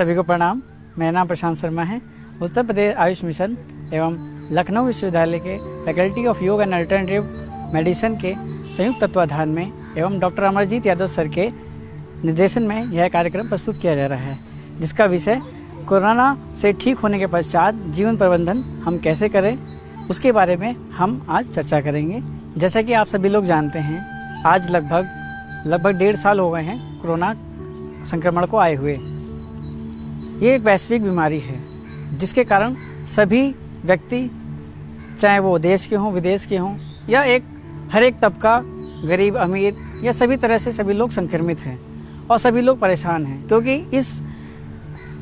सभी को प्रणाम। मेरा नाम प्रशांत शर्मा है। उत्तर प्रदेश आयुष मिशन एवं लखनऊ विश्वविद्यालय के फैकल्टी ऑफ योग एंड अल्टरनेटिव मेडिसिन के संयुक्त तत्वाधान में एवं डॉक्टर अमरजीत यादव सर के निर्देशन में यह कार्यक्रम प्रस्तुत किया जा रहा है, जिसका विषय कोरोना से ठीक होने के पश्चात जीवन प्रबंधन हम कैसे करें, उसके बारे में हम आज चर्चा करेंगे। जैसा कि आप सभी लोग जानते हैं, आज लगभग 1.5 साल हो गए हैं कोरोना संक्रमण को आए हुए। ये एक वैश्विक बीमारी है जिसके कारण सभी व्यक्ति, चाहे वो देश के हों, विदेश के हों, या हर एक तबका, गरीब अमीर, या सभी तरह से सभी लोग संक्रमित हैं और सभी लोग परेशान हैं, क्योंकि इस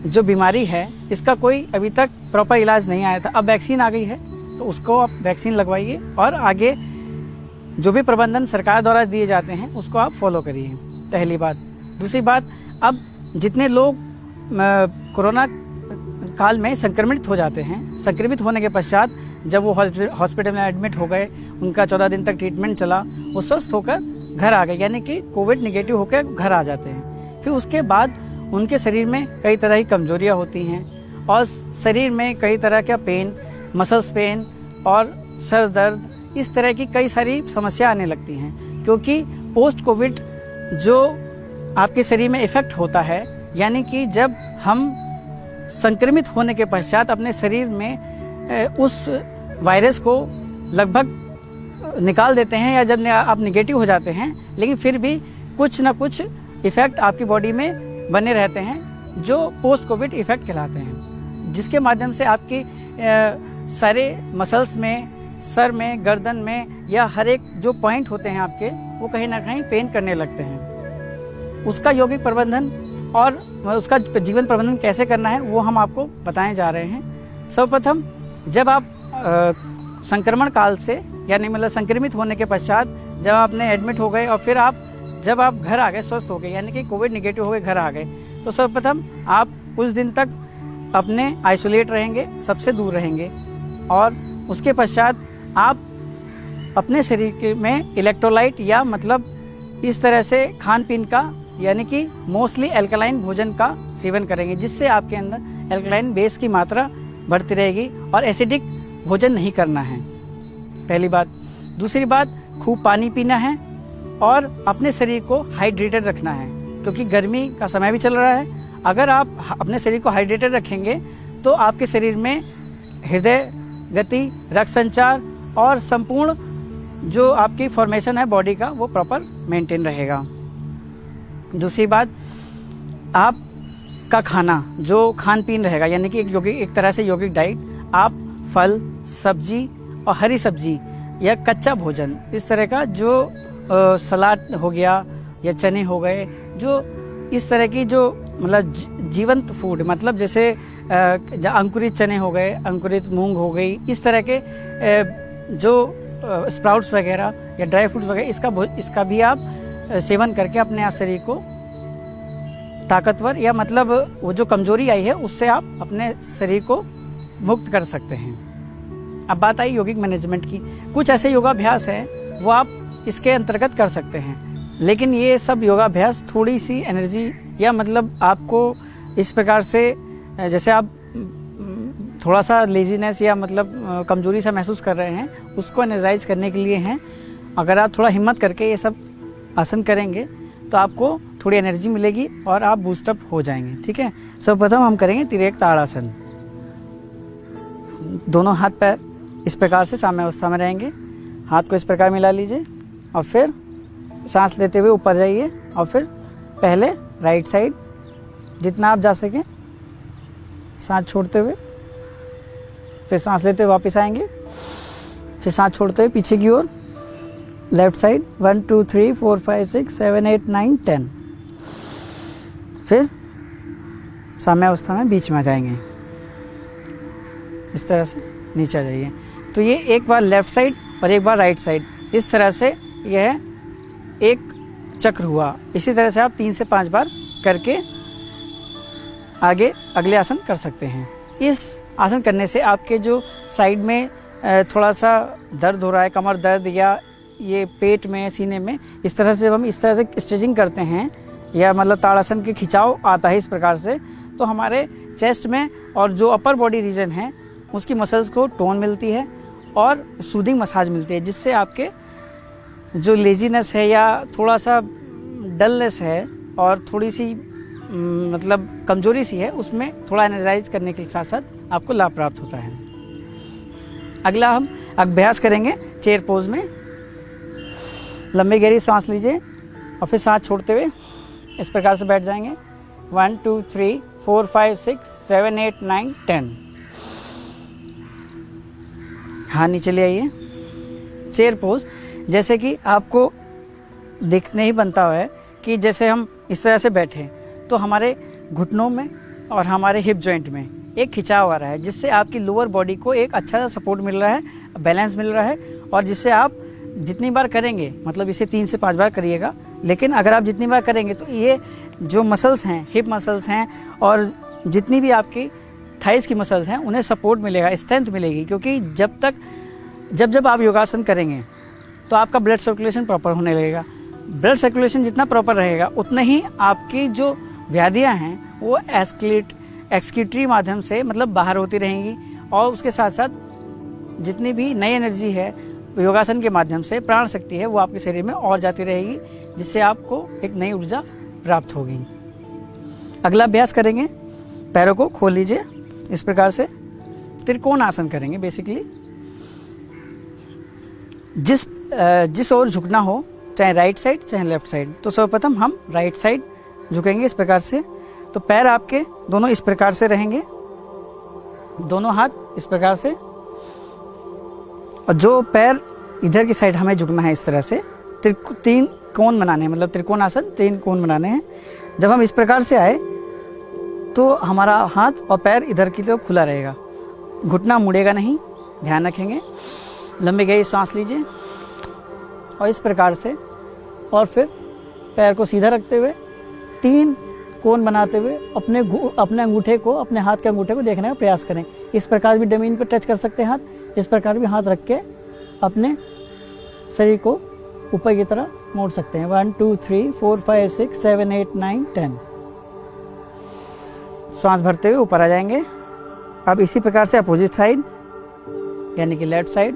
जो बीमारी है इसका कोई अभी तक प्रॉपर इलाज नहीं आया था। अब वैक्सीन आ गई है, तो उसको आप वैक्सीन लगवाइए और आगे जो भी प्रबंधन सरकार द्वारा दिए जाते हैं उसको आप फॉलो करिए, पहली बात। दूसरी बात, अब जितने लोग कोरोना काल में संक्रमित हो जाते हैं, संक्रमित होने के पश्चात जब वो हॉस्पिटल में एडमिट हो गए, उनका 14 दिन तक ट्रीटमेंट चला, वो स्वस्थ होकर घर आ गए, यानी कि कोविड निगेटिव होकर घर आ जाते हैं। फिर उसके बाद उनके शरीर में कई तरह की कमजोरियां होती हैं और शरीर में कई तरह का पेन, मसल्स पेन और सर दर्द, इस तरह की कई सारी समस्या आने लगती हैं, क्योंकि पोस्ट कोविड जो आपके शरीर में इफेक्ट होता है, यानी कि जब हम संक्रमित होने के पश्चात अपने शरीर में उस वायरस को लगभग निकाल देते हैं, या जब आप निगेटिव हो जाते हैं, लेकिन फिर भी कुछ ना कुछ इफेक्ट आपकी बॉडी में बने रहते हैं जो पोस्ट कोविड इफेक्ट कहलाते हैं, जिसके माध्यम से आपकी सारे मसल्स में, सर में, गर्दन में, या हर एक जो पॉइंट होते हैं आपके, वो कहीं ना कहीं पेन करने लगते हैं। उसका यौगिक प्रबंधन और उसका जीवन प्रबंधन कैसे करना है वो हम आपको बताने जा रहे हैं। सर्वप्रथम, जब आप संक्रमण काल से, यानी मतलब संक्रमित होने के पश्चात जब आपने एडमिट हो गए और फिर जब आप घर आ गए, स्वस्थ हो गए, यानी कि कोविड निगेटिव हो गए, घर आ गए, तो सर्वप्रथम आप कुछ दिन तक अपने आइसोलेट रहेंगे, सबसे दूर रहेंगे, और उसके पश्चात आप अपने शरीर में इलेक्ट्रोलाइट या मतलब इस तरह से खान पीन का, यानी कि मोस्टली एल्कलाइन भोजन का सेवन करेंगे, जिससे आपके अंदर एल्कलाइन बेस की मात्रा बढ़ती रहेगी और एसिडिक भोजन नहीं करना है, पहली बात। दूसरी बात, खूब पानी पीना है और अपने शरीर को हाइड्रेटेड रखना है, क्योंकि गर्मी का समय भी चल रहा है। अगर आप अपने शरीर को हाइड्रेटेड रखेंगे तो आपके शरीर में हृदय गति, रक्त संचार और संपूर्ण जो आपकी फॉर्मेशन है बॉडी का, वो प्रॉपर मेंटेन रहेगा। दूसरी बात, आपका खाना, जो खान पीन रहेगा, यानी कि एक तरह से यौगिक डाइट, आप फल, सब्जी और हरी सब्जी या कच्चा भोजन, इस तरह का जो सलाद हो गया या चने हो गए, जो इस तरह की जो मतलब जीवंत फूड, मतलब जैसे अंकुरित चने हो गए, अंकुरित मूंग हो गई, इस तरह के जो स्प्राउट्स वगैरह या ड्राई फ्रूट्स वगैरह, इसका भी आप सेवन करके अपने आप शरीर को ताकतवर, या मतलब वो जो कमजोरी आई है उससे आप अपने शरीर को मुक्त कर सकते हैं। अब बात आई यौगिक मैनेजमेंट की। कुछ ऐसे योगाभ्यास है वो आप इसके अंतर्गत कर सकते हैं, लेकिन ये सब योगाभ्यास थोड़ी सी एनर्जी, या मतलब आपको इस प्रकार से, जैसे आप थोड़ा सा लेजीनेस या मतलब कमजोरी सा महसूस कर रहे हैं, उसको एनर्जाइज करने के लिए हैं। अगर आप थोड़ा हिम्मत करके ये सब आसन करेंगे तो आपको थोड़ी एनर्जी मिलेगी और आप बूस्टअप हो जाएंगे, ठीक है। सर्वप्रथम हम करेंगे तिर्यक ताड़ासन। दोनों हाथ पैर इस प्रकार से साम्यावस्था में रहेंगे, हाथ को इस प्रकार मिला लीजिए और फिर सांस लेते हुए ऊपर जाइए, और फिर पहले राइट साइड जितना आप जा सकें, सांस छोड़ते हुए, फिर सांस लेते हुए वापस आएंगे, फिर सांस छोड़ते हुए पीछे की ओर, लेफ्ट साइड 1 2 3 4 5 6 7 8 9 10, फिर साम्यावस्था में बीच में आ जाएंगे, इस तरह से नीचे आ जाइए। तो ये एक बार लेफ्ट साइड और एक बार राइट साइड, इस तरह से यह एक चक्र हुआ। इसी तरह से आप 3 से 5 बार करके आगे अगले आसन कर सकते हैं। इस आसन करने से आपके जो साइड में थोड़ा सा दर्द हो रहा है, कमर दर्द या ये पेट में, सीने में, इस तरह से जब हम इस तरह से स्ट्रेचिंग करते हैं, या मतलब ताड़ासन के खिंचाव आता है इस प्रकार से, तो हमारे चेस्ट में और जो अपर बॉडी रीजन है उसकी मसल्स को टोन मिलती है और सूदिंग मसाज मिलती है, जिससे आपके जो लेजीनेस है या थोड़ा सा डलनेस है और थोड़ी सी मतलब कमजोरी सी है, उसमें थोड़ा एनर्जाइज करने के साथ साथ आपको लाभ प्राप्त होता है। अगला हम अभ्यास करेंगे चेयर पोज में। लंबी गहरी सांस लीजिए और फिर सांस छोड़ते हुए इस प्रकार से बैठ जाएंगे। 1 2 3 4 5 6 7 8 9 10। हाँ, नीचे ले आइए। चेयर पोज जैसे कि आपको देखने ही बनता है कि जैसे हम इस तरह से बैठे तो हमारे घुटनों में और हमारे हिप जॉइंट में एक खिंचाव आ रहा है, जिससे आपकी लोअर बॉडी को एक अच्छा सा सपोर्ट मिल रहा है, बैलेंस मिल रहा है, और जिससे आप जितनी बार करेंगे, मतलब इसे 3 से 5 बार करिएगा, लेकिन अगर आप जितनी बार करेंगे तो ये जो मसल्स हैं, हिप मसल्स हैं और जितनी भी आपकी थाइस की मसल्स हैं, उन्हें सपोर्ट मिलेगा, स्ट्रेंथ मिलेगी। क्योंकि जब आप योगासन करेंगे तो आपका ब्लड सर्कुलेशन प्रॉपर होने लगेगा। ब्लड सर्कुलेशन जितना प्रॉपर रहेगा उतना ही आपकी जो व्याधियां हैं वो एक्सक्रीटरी माध्यम से मतलब बाहर होती रहेंगी, और उसके साथ साथ जितनी भी नई एनर्जी है योगासन के माध्यम से, प्राण शक्ति है, वो आपके शरीर में और जाती रहेगी, जिससे आपको एक नई ऊर्जा प्राप्त होगी। अगला अभ्यास करेंगे, पैरों को खोल लीजिए इस प्रकार से, त्रिकोण आसन करेंगे। बेसिकली जिस ओर झुकना हो, चाहे राइट साइड चाहे लेफ्ट साइड, तो सर्वप्रथम हम राइट साइड झुकेंगे इस प्रकार से। तो पैर आपके दोनों इस प्रकार से रहेंगे, दोनों हाथ इस प्रकार से, और जो पैर इधर की साइड हमें झुकना है इस तरह से। 3 कोण बनाने हैं, मतलब त्रिकोण आसन 3 कोण बनाने हैं। जब हम इस प्रकार से आए तो हमारा हाथ और पैर इधर की तरफ खुला रहेगा, घुटना मुड़ेगा नहीं, ध्यान रखेंगे। लंबी गहरी सांस लीजिए और इस प्रकार से, और फिर पैर को सीधा रखते हुए 3 कोण बनाते हुए अपने अंगूठे को, अपने हाथ के अंगूठे को देखने का प्रयास करें। इस प्रकार भी जमीन पर टच कर सकते हैं हाथ, इस प्रकार भी हाथ रख के अपने शरीर को ऊपर की तरफ मोड़ सकते हैं। 1 2 3 4 5 6 7 8 9 10। सांस भरते हुए ऊपर आ जाएंगे। अब इसी प्रकार से अपोजिट साइड, यानी कि लेफ्ट साइड,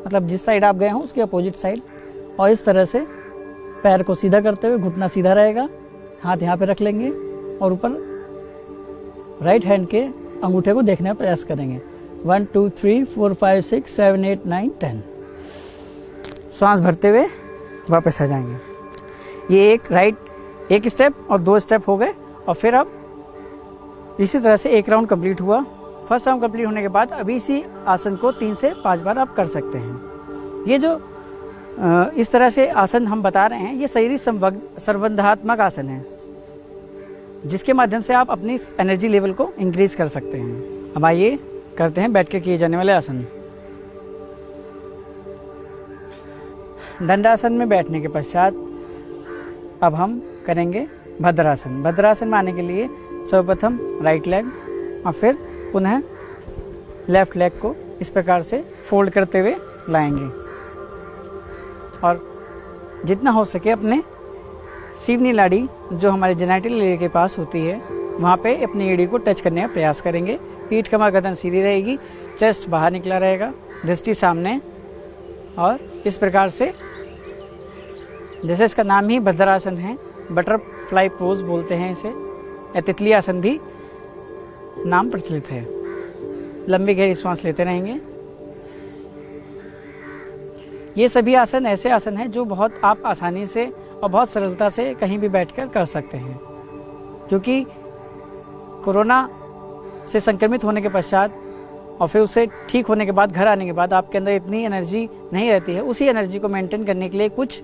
मतलब जिस साइड आप गए हो उसके अपोजिट साइड, और इस तरह से पैर को सीधा करते हुए, घुटना सीधा रहेगा, हाथ यहाँ पे रख लेंगे और ऊपर राइट हैंड के अंगूठे को देखने का प्रयास करेंगे। 1 2 3 4 5 6 7 8 9 10। सांस भरते हुए वापस आ जाएंगे। ये एक स्टेप और 2 स्टेप हो गए, और फिर अब इसी तरह से एक राउंड कंप्लीट हुआ। फर्स्ट राउंड कंप्लीट होने के बाद अभी इसी आसन को 3 से 5 बार आप कर सकते हैं। ये जो इस तरह से आसन हम बता रहे हैं, ये शारीरिक संबंधात्मक आसन है, जिसके माध्यम से आप अपनी एनर्जी लेवल को इंक्रीज कर सकते हैं। अब आइए करते हैं बैठ के किए जाने वाले आसन। दंडासन में बैठने के पश्चात अब हम करेंगे भद्रासन। भद्रासन में आने के लिए सर्वप्रथम राइट लेग और फिर पुनः लेफ्ट लेग को इस प्रकार से फोल्ड करते हुए लाएंगे, और जितना हो सके अपने सीवनी नाड़ी जो हमारे जेनिटल एरिया के पास होती है, वहाँ पे अपनी एड़ी को टच करने का प्रयास करेंगे। पीठ कमर गर्दन सीधी रहेगी, चेस्ट बाहर निकला रहेगा, दृष्टि सामने, और इस प्रकार से, जैसे इसका नाम ही भद्रासन है, बटरफ्लाई पोज बोलते हैं इसे, या तितली आसन भी नाम प्रचलित है। लंबी गहरी सांस लेते रहेंगे। ये सभी आसन ऐसे आसन हैं जो बहुत आप आसानी से और बहुत सरलता से कहीं भी बैठकर कर सकते हैं, क्योंकि कोरोना से संक्रमित होने के पश्चात और फिर उससे ठीक होने के बाद घर आने के बाद आपके अंदर इतनी एनर्जी नहीं रहती है। उसी एनर्जी को मेंटेन करने के लिए कुछ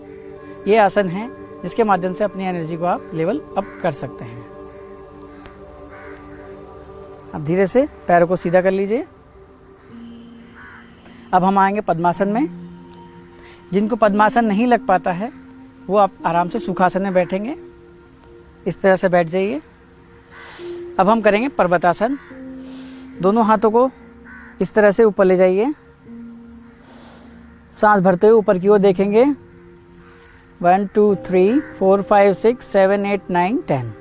ये आसन हैं जिसके माध्यम से अपनी एनर्जी को आप लेवल अप कर सकते हैं। अब धीरे से पैरों को सीधा कर लीजिए। अब हम आएंगे पद्मासन में। जिनको पद्मासन नहीं लग पाता है वो आप आराम से सुखासन में बैठेंगे। इस तरह से बैठ जाइए। अब हम करेंगे पर्वतासन। दोनों हाथों को इस तरह से ऊपर ले जाइए। सांस भरते हुए ऊपर की ओर देखेंगे। 1 2 3 4 5 6 7 8 9 10।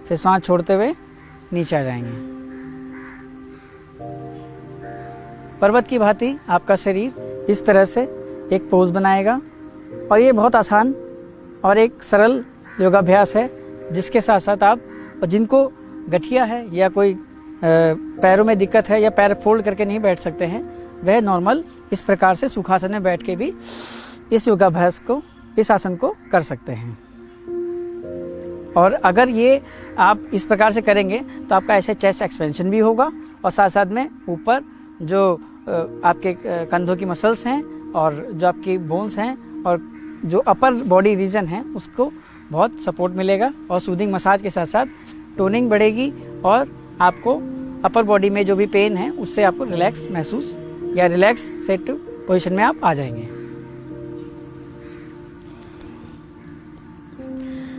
फिर सांस छोड़ते हुए नीचे आ जाएंगे। पर्वत की भांति आपका शरीर इस तरह से एक पोज बनाएगा और ये बहुत आसान और एक सरल योगाभ्यास है, जिसके साथ साथ आप, और जिनको गठिया है या कोई पैरों में दिक्कत है या पैर फोल्ड करके नहीं बैठ सकते हैं, वह नॉर्मल इस प्रकार से सुखासन में बैठ के भी इस योगाभ्यास को, इस आसन को कर सकते हैं। और अगर ये आप इस प्रकार से करेंगे तो आपका ऐसे चेस्ट एक्सपेंशन भी होगा और साथ साथ में ऊपर जो आपके कंधों की मसल्स हैं और जो आपकी बोन्स हैं और जो अपर बॉडी रीजन है उसको बहुत सपोर्ट मिलेगा और सूदिंग मसाज के साथ साथ टोनिंग बढ़ेगी और आपको अपर बॉडी में जो भी पेन है उससे आपको रिलैक्स महसूस या रिलैक्स सेट पोजीशन में आप आ जाएंगे।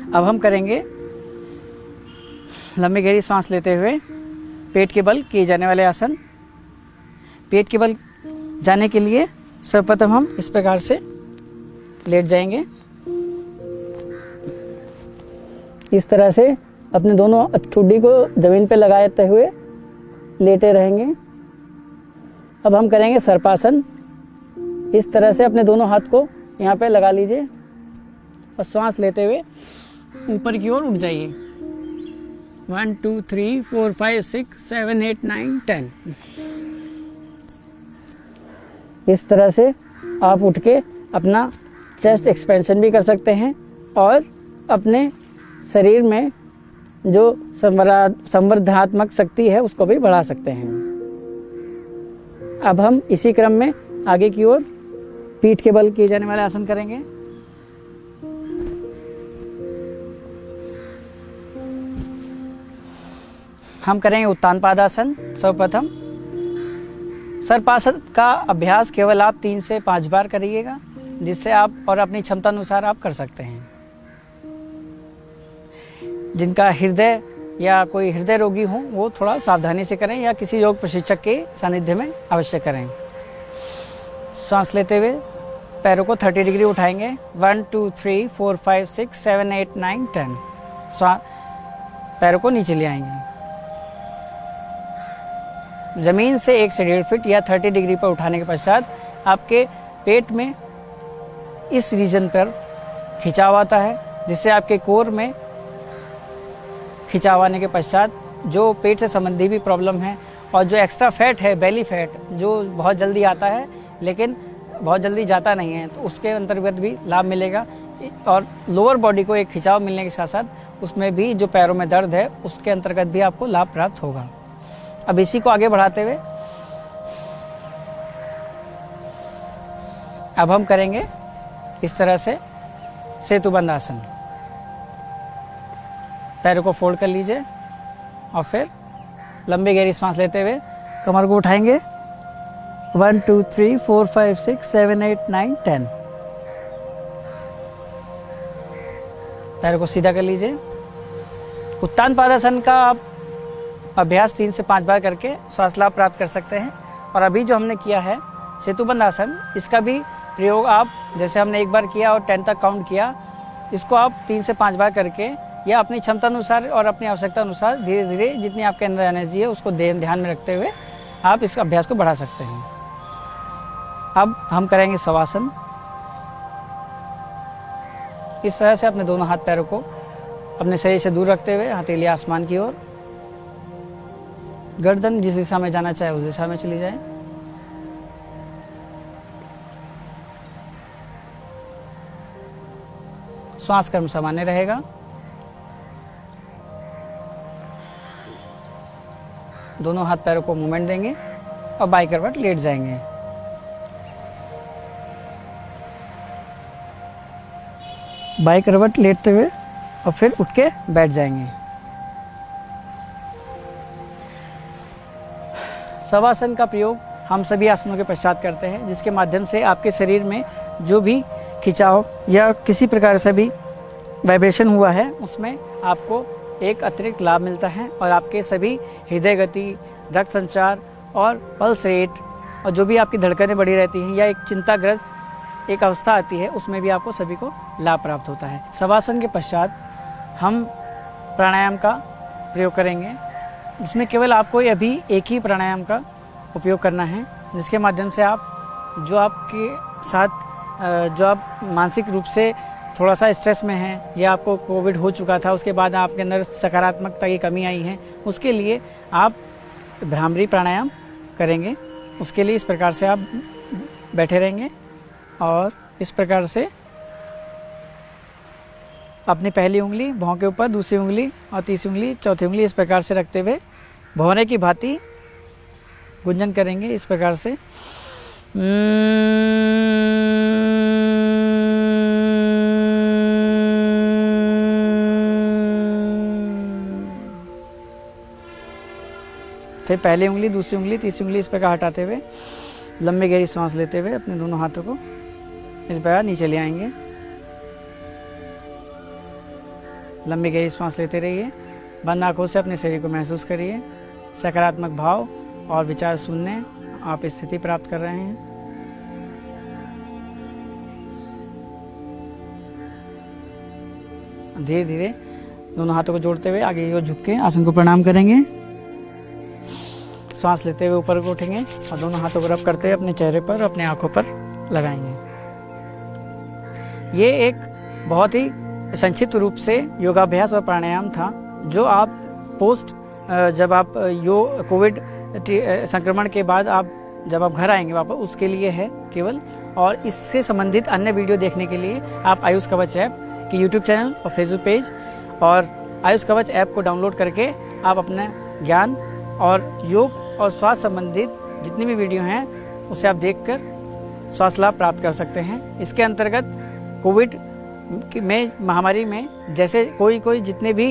अब हम करेंगे लंबी गहरी सांस लेते हुए पेट के बल किए जाने वाले आसन। पेट के बल जाने के लिए सर्वप्रथम हम इस प्रकार से लेट जाएंगे। इस तरह से अपने दोनों ठुड्डी को जमीन पर लगाते हुए लेटे रहेंगे। अब हम करेंगे सर्पासन। इस तरह से अपने दोनों हाथ को यहाँ पे लगा लीजिए और श्वास लेते हुए ऊपर की ओर उठ जाइए। 1 2 3 4 5 6 7 8 9 10। इस तरह से आप उठ के अपना चेस्ट एक्सपेंशन भी कर सकते हैं और अपने शरीर में जो संवर्धनात्मक शक्ति है उसको भी बढ़ा सकते हैं। अब हम इसी क्रम में आगे की ओर पीठ के बल किए जाने वाले आसन करेंगे। हम करेंगे उत्तान पादासन। सर्वप्रथम सर्पासन का अभ्यास केवल आप 3 से 5 बार करिएगा, जिससे आप और अपनी क्षमता अनुसार आप कर सकते हैं। जिनका हृदय या कोई हृदय रोगी हो वो थोड़ा सावधानी से करें या किसी योग प्रशिक्षक के सानिध्य में अवश्य करें। सांस लेते हुए पैरों को 30 डिग्री उठाएंगे। 1 2 3 4 5 6 7 8 9 10। पैरों को नीचे ले आएंगे। जमीन से 1 से 1.5 फीट या 30 डिग्री पर उठाने के पश्चात आपके पेट में इस रीजन पर खिंचाव आता है, जिससे आपके कोर में खिंचाव आने के पश्चात जो पेट से संबंधी भी प्रॉब्लम है और जो एक्स्ट्रा फैट है, बेली फैट, जो बहुत जल्दी आता है लेकिन बहुत जल्दी जाता नहीं है, तो उसके अंतर्गत भी लाभ मिलेगा। और लोअर बॉडी को एक खिंचाव मिलने के साथ साथ उसमें भी जो पैरों में दर्द है उसके अंतर्गत भी आपको लाभ प्राप्त होगा। अब इसी को आगे बढ़ाते हुए अब हम करेंगे इस तरह से सेतुबंध आसन। पैरों को फोल्ड कर लीजिए और फिर लंबी गहरी सांस लेते हुए कमर को उठाएंगे। 1 2 3 4 5 6 7 8 9 10। पैरों को सीधा कर लीजिए। उत्तान पादासन का आप अभ्यास 3 से 5 बार करके स्वास्थ्य लाभ प्राप्त कर सकते हैं। और अभी जो हमने किया है सेतुबंध आसन, इसका भी प्रयोग आप, जैसे हमने एक बार किया और 10 तक काउंट किया, इसको आप 3 से 5 बार करके या अपनी क्षमता अनुसार और अपनी आवश्यकता अनुसार धीरे धीरे जितनी आपके अंदर एनर्जी है उसको ध्यान में रखते हुए आप इस अभ्यास को बढ़ा सकते हैं। अब हम करेंगे शवासन। इस तरह से अपने दोनों हाथ पैरों को अपने शरीर से दूर रखते हुए हथेली आसमान की ओर, गर्दन जिस दिशा में जाना चाहे उस दिशा में चली जाए। श्वास क्रम सामान्य रहेगा। दोनों हाथ पैरों को मूवमेंट देंगे और बाई करवट लेट जाएंगे। बाई करवट लेटते हुए और फिर उठ के बैठ जाएंगे। शवासन का प्रयोग हम सभी आसनों के पश्चात करते हैं, जिसके माध्यम से आपके शरीर में जो भी खिंचाव या किसी प्रकार से भी वाइब्रेशन हुआ है उसमें आपको एक अतिरिक्त लाभ मिलता है और आपके सभी हृदय गति, रक्त संचार और पल्स रेट और जो भी आपकी धड़कनें बढ़ी रहती हैं या एक चिंताग्रस्त एक अवस्था आती है उसमें भी आपको सभी को लाभ प्राप्त होता है। शवासन के पश्चात हम प्राणायाम का प्रयोग करेंगे। जिसमें केवल आपको अभी एक ही प्राणायाम का उपयोग करना है, जिसके माध्यम से आप जो आपके साथ जो आप मानसिक रूप से थोड़ा सा स्ट्रेस में हैं या आपको कोविड हो चुका था, उसके बाद आपके अंदर सकारात्मकता की कमी आई है, उसके लिए आप भ्रामरी प्राणायाम करेंगे। उसके लिए इस प्रकार से आप बैठे रहेंगे और इस प्रकार से अपनी पहली उंगली भौं के ऊपर, दूसरी उंगली और तीसरी उंगली, चौथी उंगली इस प्रकार से रखते हुए भौरे की भांति गुंजन करेंगे इस प्रकार से। फिर पहली उंगली, दूसरी उंगली, तीसरी उंगली इस प्रकार हटाते हुए लंबी गहरी सांस लेते हुए अपने दोनों हाथों को इस प्रकार नीचे ले आएंगे। लंबी गहरी सांस लेते रहिए। बंद आंखों से अपने शरीर को महसूस करिए। सकारात्मक भाव और विचार शून्य आप स्थिति प्राप्त कर रहे हैं। धीरे धीरे दोनों हाथों को जोड़ते हुए आगे की ओर झुक के आसन को प्रणाम करेंगे। सांस लेते हुए ऊपर को उठेंगे और दोनों हाथों को रब करते हुए अपने चेहरे पर, अपने आंखों पर लगाएंगे। ये एक बहुत ही संक्षिप्त रूप से योगाभ्यास और प्राणायाम था, जो आप पोस्ट जब आप कोविड संक्रमण के बाद आप जब आप घर आएंगे वापस, उसके लिए है केवल। और इससे संबंधित अन्य वीडियो देखने के लिए आप आयुष कवच ऐप की यूट्यूब चैनल और फेसबुक पेज और आयुष कवच ऐप को डाउनलोड करके आप अपना ज्ञान और योग और स्वास्थ्य संबंधित जितनी भी वीडियो हैं उसे आप देखकर स्वास्थ्य लाभ प्राप्त कर सकते हैं। इसके अंतर्गत कोविड में महामारी में जैसे कोई जितने भी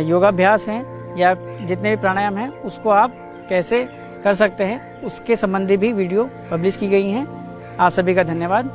योगाभ्यास हैं या जितने भी प्राणायाम हैं उसको आप कैसे कर सकते हैं, उसके संबंधी भी वीडियो पब्लिश की गई हैं। आप सभी का धन्यवाद।